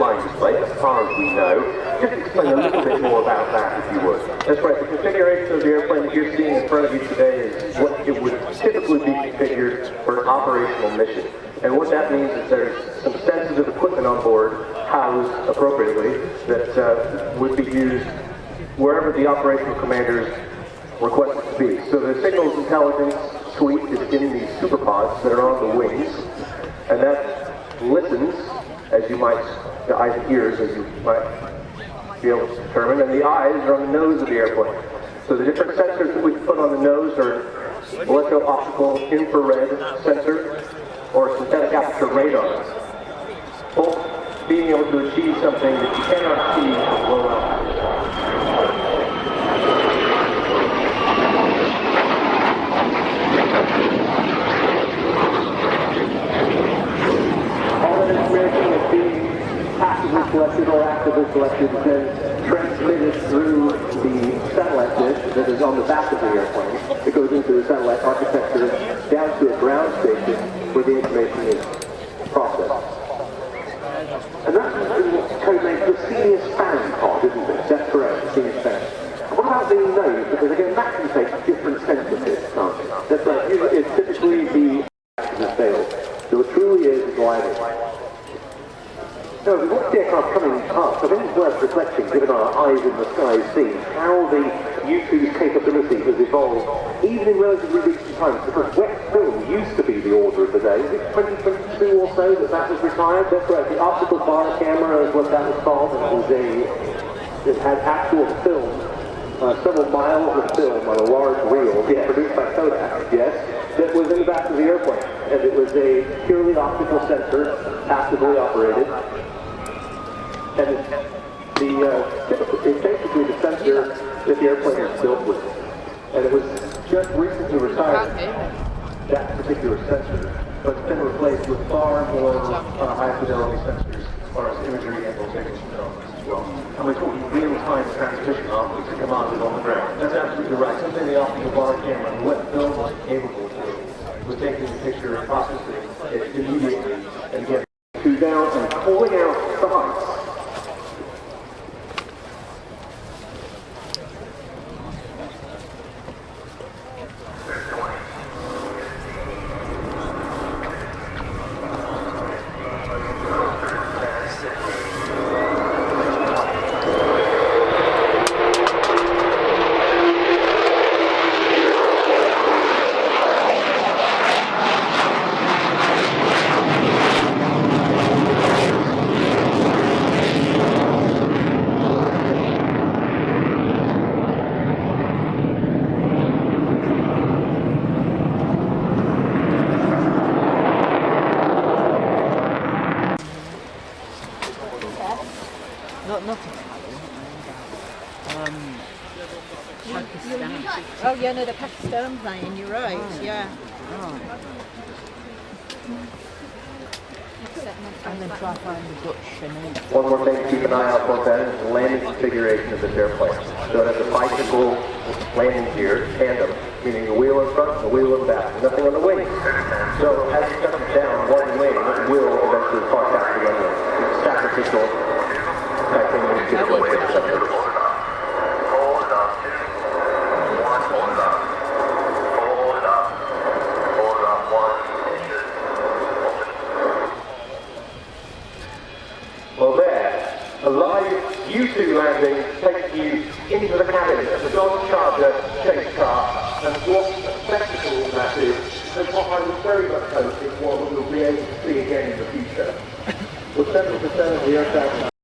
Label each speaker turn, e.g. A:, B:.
A: flying display, as far as we know. Just explain a little bit more about that, if you would. That's right, the configuration of the airplane that you're seeing in front of you today is what it would typically be configured for an operational mission. And what that means is there's some sensitive equipment on board, housed appropriately, that would be used wherever the operational commanders request it to be. So the signals intelligence suite is in these superpods that are on the wings, and that listens, as you might, the eyes and ears, as you might be able to determine, and the eyes are on the nose of the airplane. So the different sensors that we put on the nose are electro-optical infrared sensor or synthetic aperture radar, both being able to achieve something that you cannot see from low altitude. Passively selected or actively selected, then transmitted through the satellite dish that is on the back of the airplane. It goes into the satellite architecture down to a ground station where the information is processed. And that's what codenamed the senior span pod, isn't it? That's correct, the senior span. What about the nose? Because again, that can take different sensitives, can't it? That's right, it's typically the fail. So it truly is gliding. So we watch the aircraft coming past. I think it's worth reflecting, given our eyes in the sky scene, how the U-2's capability has evolved, even in relatively recent times. Because wet film used to be the order of the day. Was it 2022 or so that was retired? That's right. The optical bar camera is what that was called. It had actual film, several miles of film on a large reel, produced by Kodak. Yes. That was in the back of the airplane, and it was a purely optical sensor, passively operated. And it's basically the sensor that the airplane is built with. And it was just recently retired, that particular sensor, but it's been replaced with far more high fidelity sensors as far as imagery and rotation developments as well. And we're talking real-time transmission optics commanded on the ground. That's absolutely right. Something the optical bar camera and wet film was capable of doing was taking the picture and processing it immediately and getting to down and pulling out sights.
B: Oh yeah, no, the Pakistan plane, you're right, yeah.
C: And then try to find the Dutch and then...
A: One more thing to keep an eye out for, Ben, is the landing configuration of this airplane. So it has a bicycle landing gear, tandem, meaning the wheel in front and the wheel in back. Nothing on the wing. So as it comes down one wing, it will eventually park out the other. It's sacrificial. I think we should go with it. Well there, a live U-2 landing takes you into the cabin of the Dodge Charger chase car, and what a spectacle that is, and what I would very much hope is what we will be able to see again in the future. With 70% of the aircraft